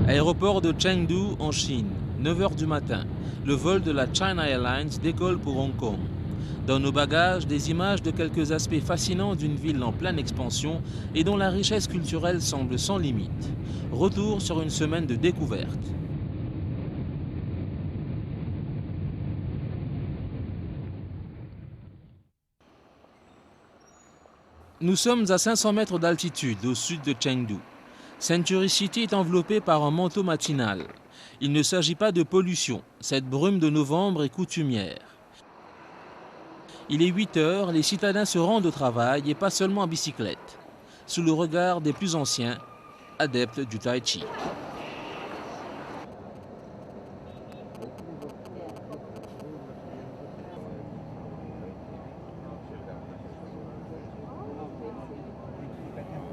Aéroport de Chengdu en Chine, 9 h du matin. Le vol de la China Airlines décolle pour Hong Kong. Dans nos bagages, des images de quelques aspects fascinants d'une ville en pleine expansion et dont la richesse culturelle semble sans limite. Retour sur une semaine de découverte. Nous sommes à 500 mètres d'altitude au sud de Chengdu. Century City est enveloppée par un manteau matinal. Il ne s'agit pas de pollution, cette brume de novembre est coutumière. Il est 8 h, les citadins se rendent au travail et pas seulement en bicyclette, sous le regard des plus anciens, adeptes du tai chi.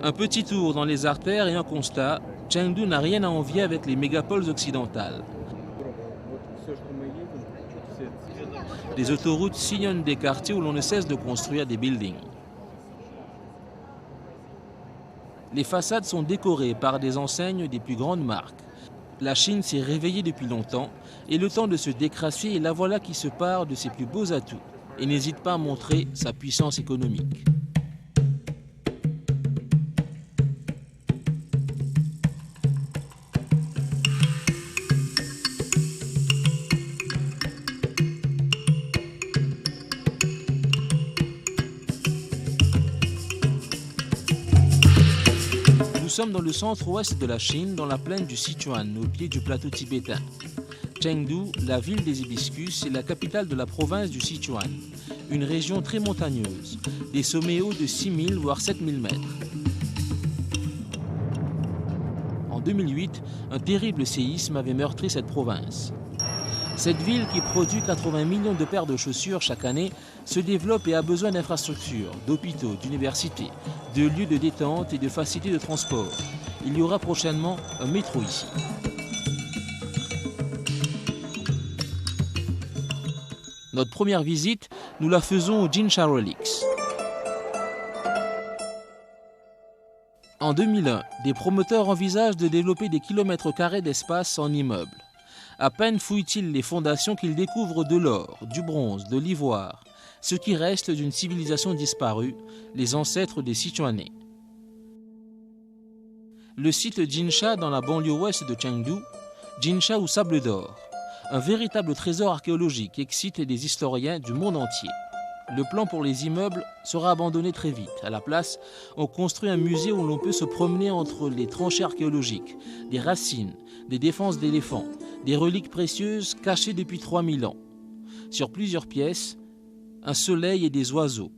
Un petit tour dans les artères et un constat, Chengdu n'a rien à envier avec les mégapoles occidentales. Les autoroutes sillonnent des quartiers où l'on ne cesse de construire des buildings. Les façades sont décorées par des enseignes des plus grandes marques. La Chine s'est réveillée depuis longtemps et le temps de se décrasser et la voilà qui se pare de ses plus beaux atouts et n'hésite pas à montrer sa puissance économique. Nous sommes dans le centre-ouest de la Chine, dans la plaine du Sichuan, au pied du plateau tibétain. Chengdu, la ville des hibiscus, est la capitale de la province du Sichuan, une région très montagneuse, des sommets hauts de 6000 voire 7000 mètres. En 2008, un terrible séisme avait meurtri cette province. Cette ville, qui produit 80 millions de paires de chaussures chaque année, se développe et a besoin d'infrastructures, d'hôpitaux, d'universités, de lieux de détente et de facilités de transport. Il y aura prochainement un métro ici. Notre première visite, nous la faisons au Jinsha Relics. En 2001, des promoteurs envisagent de développer des kilomètres carrés d'espace en immeubles. À peine fouillent-ils les fondations qu'ils découvrent de l'or, du bronze, de l'ivoire, ce qui reste d'une civilisation disparue, les ancêtres des Sichuanais. Le site Jinsha dans la banlieue ouest de Chengdu, Jinsha ou Sable d'Or, un véritable trésor archéologique excite les historiens du monde entier. Le plan pour les immeubles sera abandonné très vite. À la place, on construit un musée où l'on peut se promener entre les tranchées archéologiques, des racines, des défenses d'éléphants, des reliques précieuses cachées depuis 3000 ans. Sur plusieurs pièces, un soleil et des oiseaux.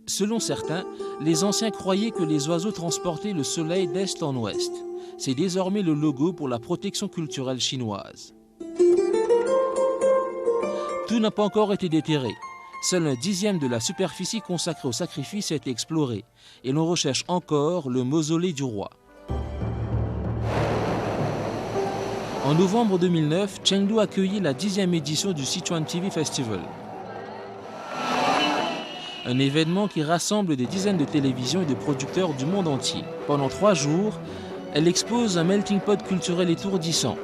Selon certains, les anciens croyaient que les oiseaux transportaient le soleil d'est en ouest. C'est désormais le logo pour la protection culturelle chinoise. Tout n'a pas encore été déterré. Seul 1/10 de la superficie consacrée au sacrifice a été explorée et l'on recherche encore le mausolée du roi. En novembre 2009, Chengdu accueillit la 10e édition du Sichuan TV Festival. Un événement qui rassemble des dizaines de télévisions et de producteurs du monde entier. Pendant 3 jours, elle expose un melting pot culturel étourdissant.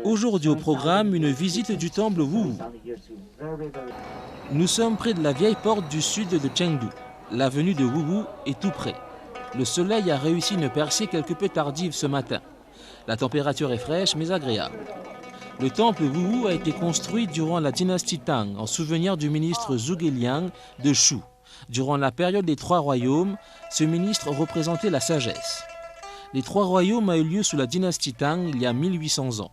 Aujourd'hui au programme, une visite du temple Wuwu. Nous sommes près de la vieille porte du sud de Chengdu. L'avenue de Wuwu est tout près. Le soleil a réussi une percée quelque peu tardive ce matin. La température est fraîche mais agréable. Le temple Wuwu a été construit durant la dynastie Tang en souvenir du ministre Zhuge Liang de Shu. Durant la période des 3 royaumes, ce ministre représentait la sagesse. Les 3 royaumes a eu lieu sous la dynastie Tang il y a 1800 ans.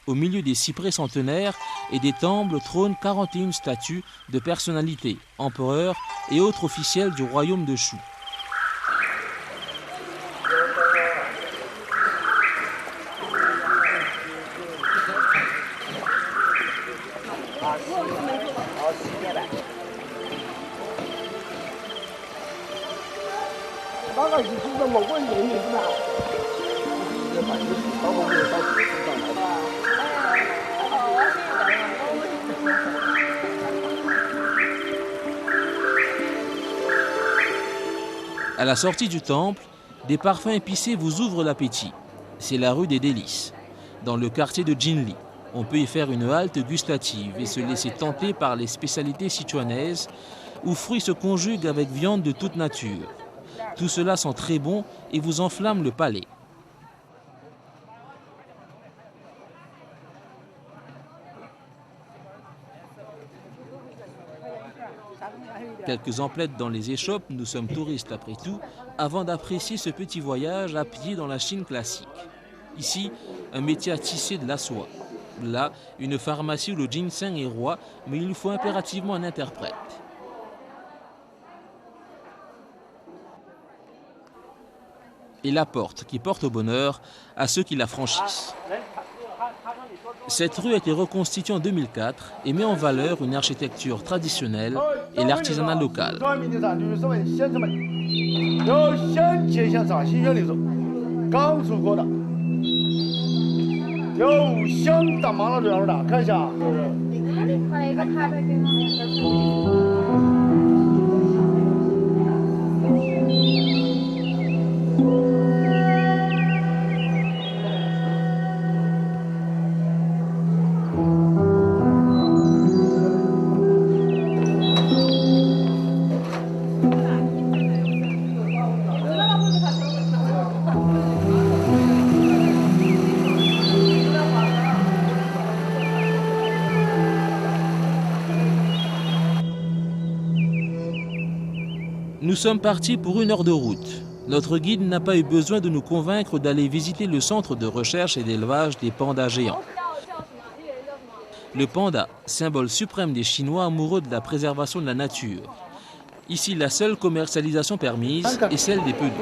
Au milieu des cyprès centenaires et des temples trônent 41 statues de personnalités, empereurs et autres officiels du royaume de Shu. À la sortie du temple, des parfums épicés vous ouvrent l'appétit. C'est la rue des Délices, dans le quartier de Jinli. On peut y faire une halte gustative et se laisser tenter par les spécialités sichuanaises où fruits se conjuguent avec viande de toute nature. Tout cela sent très bon et vous enflamme le palais. Quelques emplettes dans les échoppes, nous sommes touristes après tout, avant d'apprécier ce petit voyage à pied dans la Chine classique. Ici, un métier à tisser de la soie. Là, une pharmacie où le ginseng est roi, mais il faut impérativement un interprète. Et la porte qui porte au bonheur à ceux qui la franchissent. Cette rue a été reconstituée en 2004 et met en valeur une architecture traditionnelle et l'artisanat local. Nous sommes partis pour 1 heure de route. Notre guide n'a pas eu besoin de nous convaincre d'aller visiter le centre de recherche et d'élevage des pandas géants. Le panda, symbole suprême des Chinois amoureux de la préservation de la nature. Ici, la seule commercialisation permise est celle des peluches.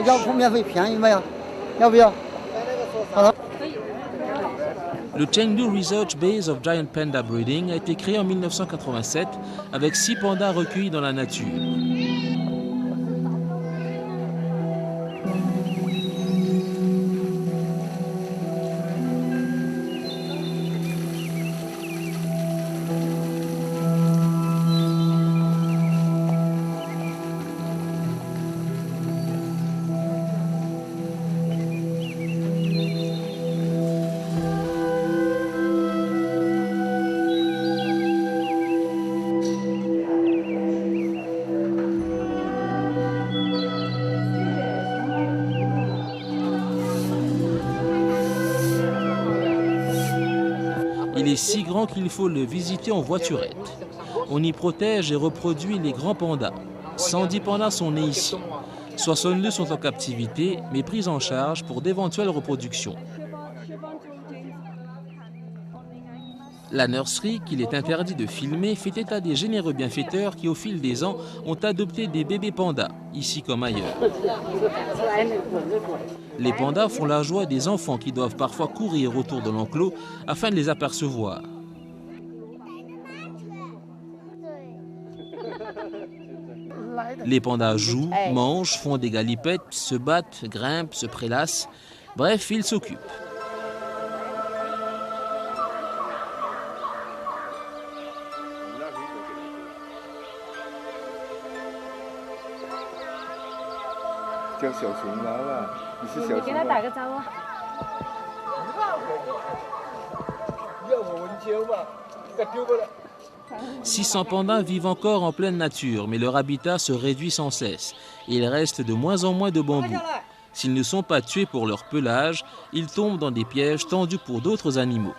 Le Chengdu Research Base of Giant Panda Breeding a été créé en 1987 avec 6 pandas recueillis dans la nature. Il est si grand qu'il faut le visiter en voiturette. On y protège et reproduit les grands pandas. 110 pandas sont nés ici. 62 sont en captivité, mais pris en charge pour d'éventuelles reproductions. La nurserie, qu'il est interdit de filmer, fait état des généreux bienfaiteurs qui, au fil des ans, ont adopté des bébés pandas, ici comme ailleurs. Les pandas font la joie des enfants qui doivent parfois courir autour de l'enclos afin de les apercevoir. Les pandas jouent, mangent, font des galipettes, se battent, grimpent, se prélassent. Bref, ils s'occupent. « 600 pandas vivent encore en pleine nature, mais leur habitat se réduit sans cesse et il reste de moins en moins de bambous. S'ils ne sont pas tués pour leur pelage, ils tombent dans des pièges tendus pour d'autres animaux.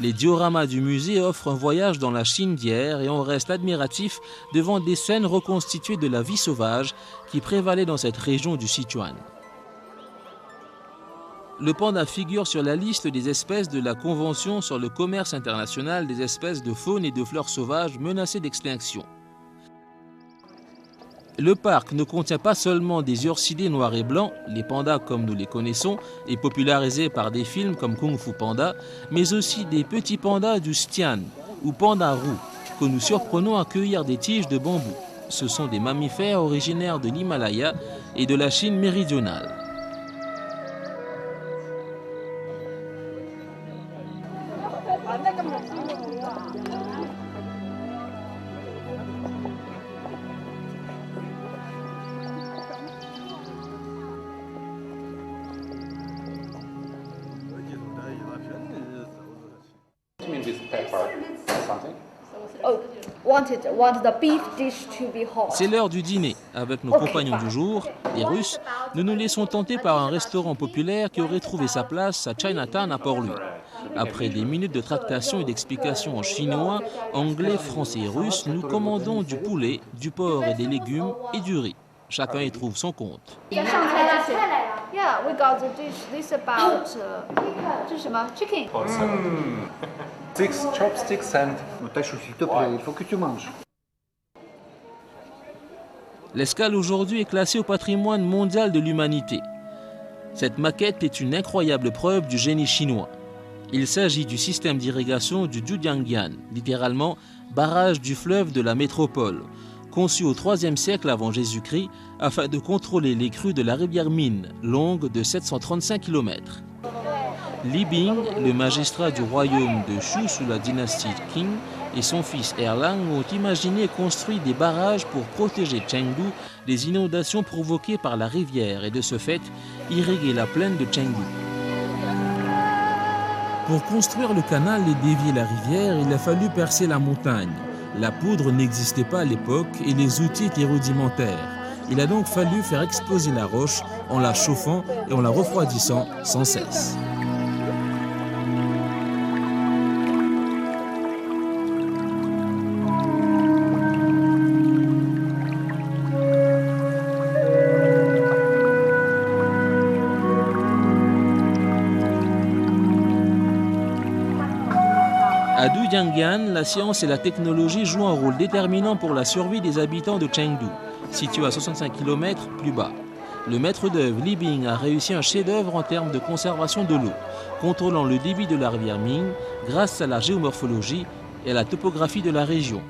Les dioramas du musée offrent un voyage dans la Chine d'hier et on reste admiratif devant des scènes reconstituées de la vie sauvage qui prévalait dans cette région du Sichuan. Le panda figure sur la liste des espèces de la Convention sur le commerce international des espèces de faune et de fleurs sauvages menacées d'extinction. Le parc ne contient pas seulement des ursidés noirs et blancs, les pandas comme nous les connaissons, et popularisés par des films comme Kung Fu Panda, mais aussi des petits pandas du Xian ou pandas roux, que nous surprenons à cueillir des tiges de bambou. Ce sont des mammifères originaires de l'Himalaya et de la Chine méridionale. C'est l'heure du dîner. Avec nos compagnons du jour, les Russes, nous nous laissons tenter par un restaurant populaire qui aurait trouvé sa place à Chinatown à Port-Louis. Après des minutes de tractation et d'explications en chinois, anglais, français et russe, nous commandons du poulet, du porc et des légumes et du riz. Chacun y trouve son compte. Yeah, we got the dish. This about chicken. Six chopsticks and... S'il te plaît, il faut que tu manges. L'escale aujourd'hui est classée au patrimoine mondial de l'humanité. Cette maquette est une incroyable preuve du génie chinois. Il s'agit du système d'irrigation du Zhujiangyan, littéralement barrage du fleuve de la métropole, conçu au IIIe siècle avant Jésus-Christ afin de contrôler les crues de la rivière Min, longue de 735 km. Li Bing, le magistrat du royaume de Shu sous la dynastie Qing, et son fils Erlang ont imaginé et construit des barrages pour protéger Chengdu des inondations provoquées par la rivière et de ce fait irriguer la plaine de Chengdu. Pour construire le canal et dévier la rivière, il a fallu percer la montagne. La poudre n'existait pas à l'époque et les outils étaient rudimentaires. Il a donc fallu faire exploser la roche en la chauffant et en la refroidissant sans cesse. À Zhujiangyan, la science et la technologie jouent un rôle déterminant pour la survie des habitants de Chengdu, situé à 65 km plus bas. Le maître d'œuvre Li Bing a réussi un chef-d'œuvre en termes de conservation de l'eau, contrôlant le débit de la rivière Ming grâce à la géomorphologie et à la topographie de la région,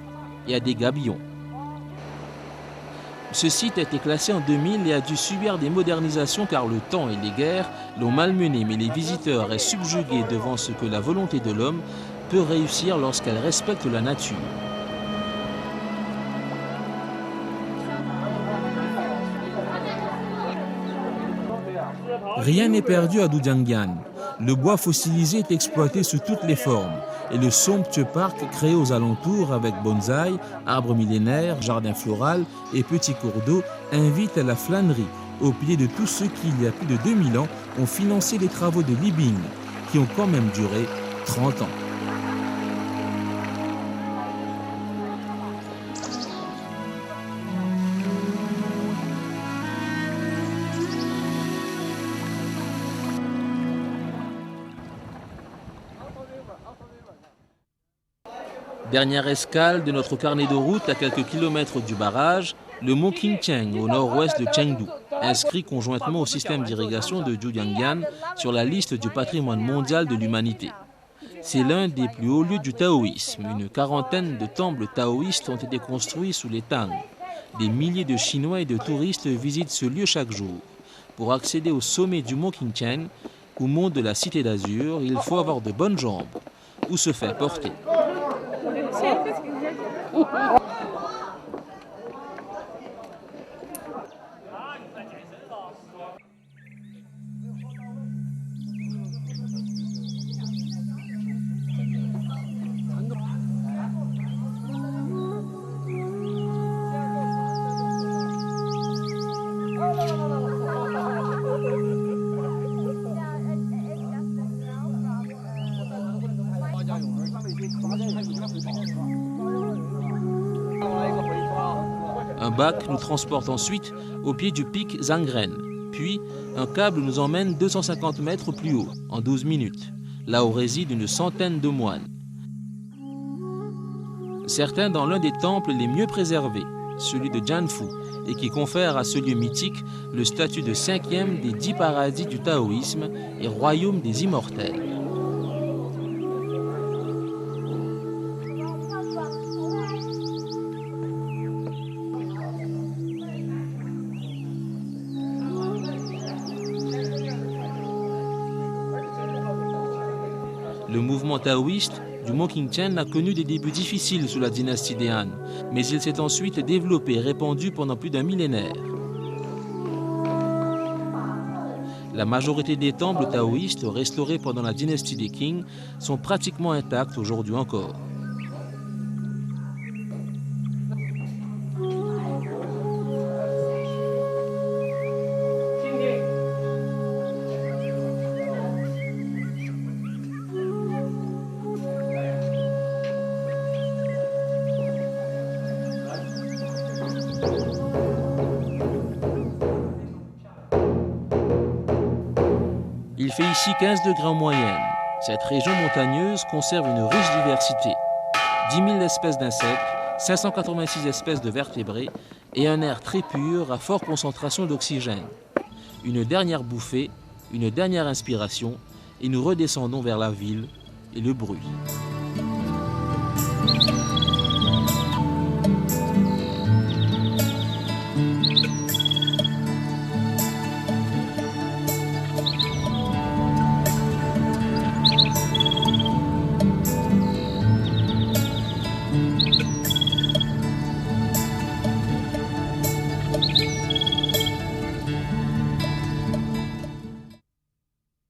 et à des gabions. Ce site a été classé en 2000 et a dû subir des modernisations car le temps et les guerres l'ont malmené, mais les visiteurs restent subjugués devant ce que la volonté de l'homme peut réussir lorsqu'elle respecte la nature. Rien n'est perdu à Zhujiangyan. Le bois fossilisé est exploité sous toutes les formes et le somptueux parc créé aux alentours avec bonsaï, arbres millénaires, jardins floral et petits cours d'eau invite à la flânerie au pied de tous ceux qui, il y a plus de 2000 ans, ont financé les travaux de Li Bing, qui ont quand même duré 30 ans. Dernière escale de notre carnet de route à quelques kilomètres du barrage, le mont Qingcheng au nord-ouest de Chengdu, inscrit conjointement au système d'irrigation de Zhujiangyan sur la liste du patrimoine mondial de l'humanité. C'est l'un des plus hauts lieux du taoïsme. Une quarantaine de temples taoïstes ont été construits sous les Tang. Des milliers de Chinois et de touristes visitent ce lieu chaque jour. Pour accéder au sommet du mont Qingcheng, ou mont de la Cité d'Azur, il faut avoir de bonnes jambes ou se faire porter. Un bac nous transporte ensuite au pied du pic Zhangren. Puis, un câble nous emmène 250 mètres plus haut, en 12 minutes, là où résident une centaine de moines. Certains dans l'un des temples les mieux préservés, celui de Jianfu, et qui confère à ce lieu mythique le statut de 5e des 10 paradis du taoïsme et royaume des immortels. Le mouvement taoïste du Mont Qingtian a connu des débuts difficiles sous la dynastie des Han, mais il s'est ensuite développé et répandu pendant plus d'un millénaire. La majorité des temples taoïstes restaurés pendant la dynastie des Qing sont pratiquement intacts aujourd'hui encore. Il fait ici 15 degrés en moyenne. Cette région montagneuse conserve une riche diversité. 10 000 espèces d'insectes, 586 espèces de vertébrés et un air très pur à forte concentration d'oxygène. Une dernière bouffée, une dernière inspiration et nous redescendons vers la ville et le bruit.